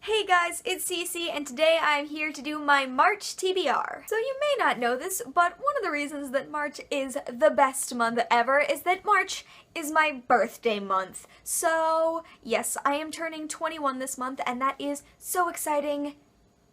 Hey guys, it's Cece, and today I'm here to do my March TBR. So you may not know this, but one of the reasons that March is the best month ever is that March is my birthday month. So yes, I am turning 21 this month, and that is so exciting.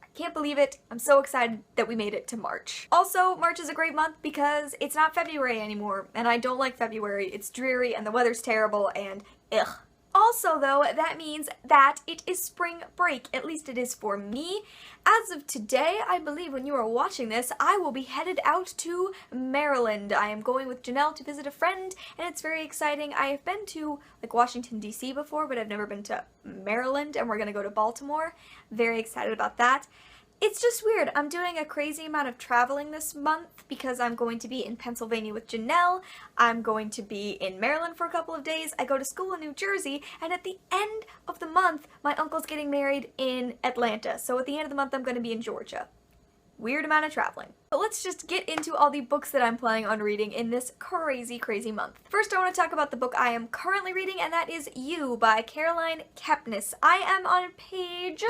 I can't believe it. I'm so excited that we made it to March. Also, March is a great month because it's not February anymore, and I don't like February. It's dreary, and the weather's terrible, and ugh. Also, though, that means that it is spring break. At least it is for me. As of today, I believe when you are watching this, I will be headed out to Maryland. I am going with Janelle to visit a friend, and it's very exciting. I have been to, Washington, D.C. before, but I've never been to Maryland, and we're gonna go to Baltimore. Very excited about that. It's just weird. I'm doing a crazy amount of traveling this month because I'm going to be in Pennsylvania with Janelle. I'm going to be in Maryland for a couple of days. I go to school in New Jersey, and at the end of the month, my uncle's getting married in Atlanta. So at the end of the month, I'm going to be in Georgia. Weird amount of traveling. But let's just get into all the books that I'm planning on reading in this crazy, crazy month. First, I want to talk about the book I am currently reading, and that is You by Caroline Kepnes. I am on page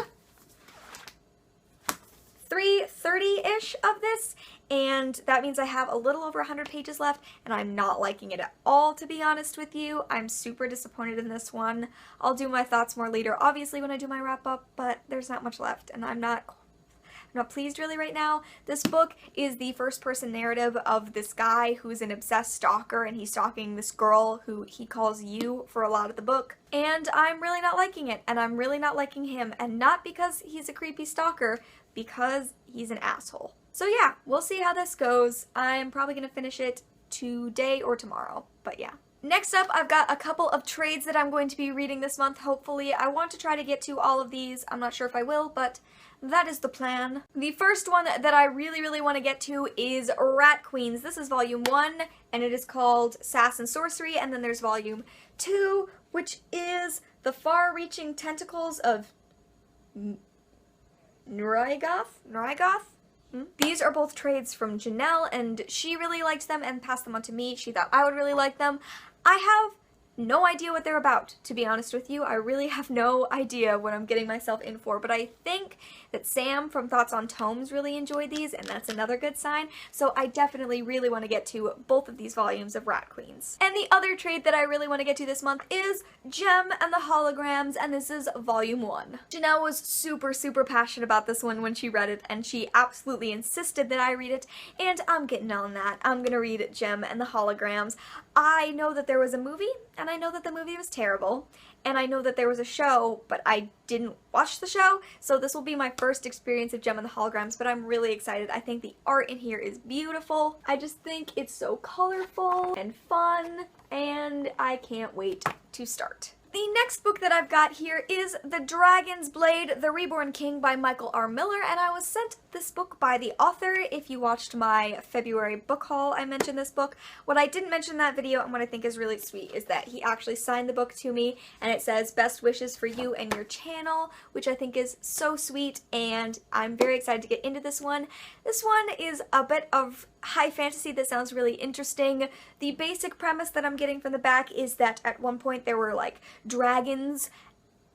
330-ish of this, and that means I have a little over 100 pages left, and I'm not liking it at all, to be honest with you. I'm super disappointed in this one. I'll do my thoughts more later, obviously, when I do my wrap-up, but there's not much left, and I'm not pleased really right now. This book is the first-person narrative of this guy who's an obsessed stalker, and he's stalking this girl who he calls You for a lot of the book. And I'm really not liking it, and I'm really not liking him, and not because he's a creepy stalker, because he's an asshole. So yeah, we'll see how this goes. I'm probably gonna finish it today or tomorrow, but yeah. Next up, I've got a couple of trades that I'm going to be reading this month, hopefully. I want to try to get to all of these. I'm not sure if I will, but that is the plan. The first one that I really want to get to is Rat Queens. This is volume 1, and it is called Sass and Sorcery, and then there's volume 2, which is The Far-Reaching Tentacles of Nrygoth? These are both trades from Janelle, and she really liked them and passed them on to me. She thought I would really like them. I have no idea what they're about, to be honest with you. I really have no idea what I'm getting myself in for, but I think that Sam from Thoughts on Tomes really enjoyed these, and that's another good sign, so I definitely really want to get to both of these volumes of Rat Queens. And the other trade that I really want to get to this month is Gem and the Holograms, and this is volume 1. Janelle was super passionate about this one when she read it, and she absolutely insisted that I read it, and I'm getting on that. I'm gonna read Gem and the Holograms. I know that there was a movie, and I know that the movie was terrible, and I know that there was a show, but I didn't watch the show, so this will be my first experience of Gem and the Holograms, but I'm really excited. I think the art in here is beautiful. I just think it's so colorful and fun, and I can't wait to start. The next book that I've got here is The Dragon's Blade, The Reborn King by Michael R. Miller, and I was sent this book by the author. If you watched my February book haul, I mentioned this book. What I didn't mention in that video, and what I think is really sweet, is that he actually signed the book to me, and it says, "Best wishes for you and your channel," which I think is so sweet, and I'm very excited to get into this one. This one is a bit of high fantasy that sounds really interesting. The basic premise that I'm getting from the back is that at one point there were dragons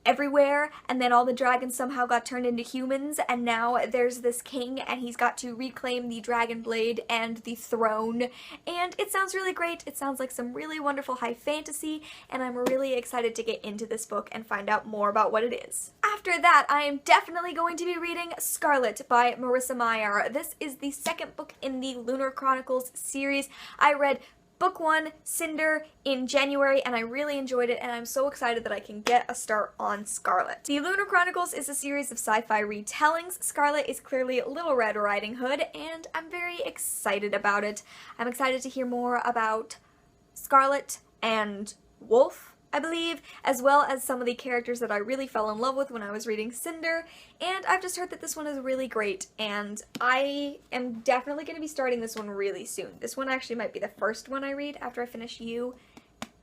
everywhere, and then all the dragons somehow got turned into humans, and now there's this king, and he's got to reclaim the dragon blade and the throne, and it sounds really great. It sounds like some really wonderful high fantasy, and I'm really excited to get into this book and find out more about what it is. After that, I am definitely going to be reading Scarlet by Marissa Meyer. This is the second book in the Lunar Chronicles series. I read Book 1, Cinder, in January, and I really enjoyed it, and I'm so excited that I can get a start on Scarlet. The Lunar Chronicles is a series of sci-fi retellings. Scarlet is clearly Little Red Riding Hood, and I'm very excited about it. I'm excited to hear more about Scarlet and Wolf, I believe, as well as some of the characters that I really fell in love with when I was reading Cinder, and I've just heard that this one is really great, and I am definitely going to be starting this one really soon. This one actually might be the first one I read after I finish You,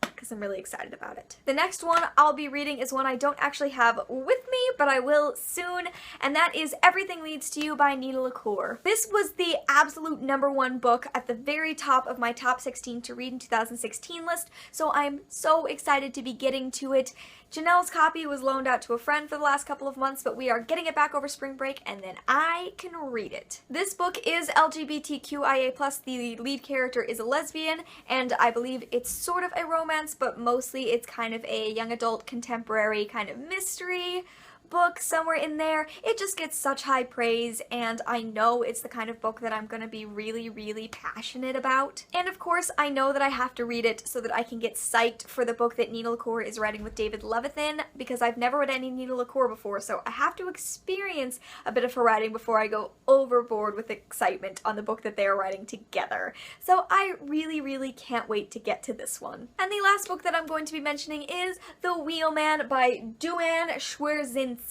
because I'm really excited about it. The next one I'll be reading is one I don't actually have with me, but I will soon, and that is Everything Leads to You by Nina LaCour. This was the absolute #1 book at the very top of my top 16 to read in 2016 list, so I'm so excited to be getting to it. Janelle's copy was loaned out to a friend for the last couple of months, but we are getting it back over spring break, and then I can read it. This book is LGBTQIA+. The lead character is a lesbian, and I believe it's sort of a romance, but mostly it's kind of a young adult contemporary kind of mystery book somewhere in there. It just gets such high praise, and I know it's the kind of book that I'm gonna be really, really passionate about. And of course, I know that I have to read it so that I can get psyched for the book that Nina LaCour is writing with David Levithan, because I've never read any Nina LaCour before, so I have to experience a bit of her writing before I go overboard with excitement on the book that they're writing together. So I really, really can't wait to get to this one. And the last book that I'm going to be mentioning is The Wheelman by Duane Swierczynski.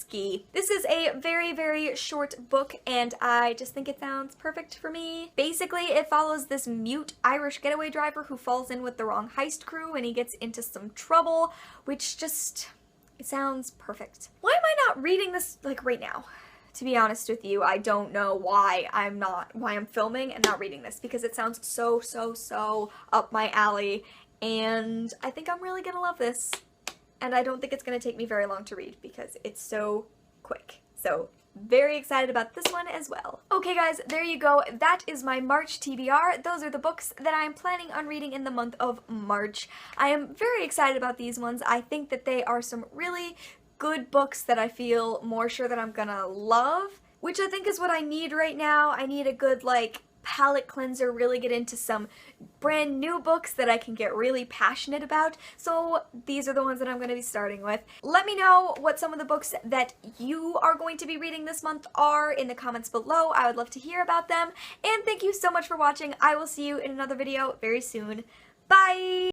This is a very, very short book, and I just think it sounds perfect for me. Basically, it follows this mute Irish getaway driver who falls in with the wrong heist crew and he gets into some trouble, which just, it sounds perfect. Why am I not reading this, like, right now? To be honest with you, I don't know why I'm filming and not reading this, because it sounds so, so, so up my alley, and I think I'm really gonna love this. And I don't think it's going to take me very long to read because it's so quick. So very excited about this one as well. Okay guys, there you go. That is my March TBR. Those are the books that I'm planning on reading in the month of March. I am very excited about these ones. I think that they are some really good books that I feel more sure that I'm gonna love, which I think is what I need right now. I need a good, like, palette cleanser, really get into some brand new books that I can get really passionate about. So these are the ones that I'm going to be starting with. Let me know what some of the books that you are going to be reading this month are in the comments below. I would love to hear about them. And thank you so much for watching. I will see you in another video very soon. Bye!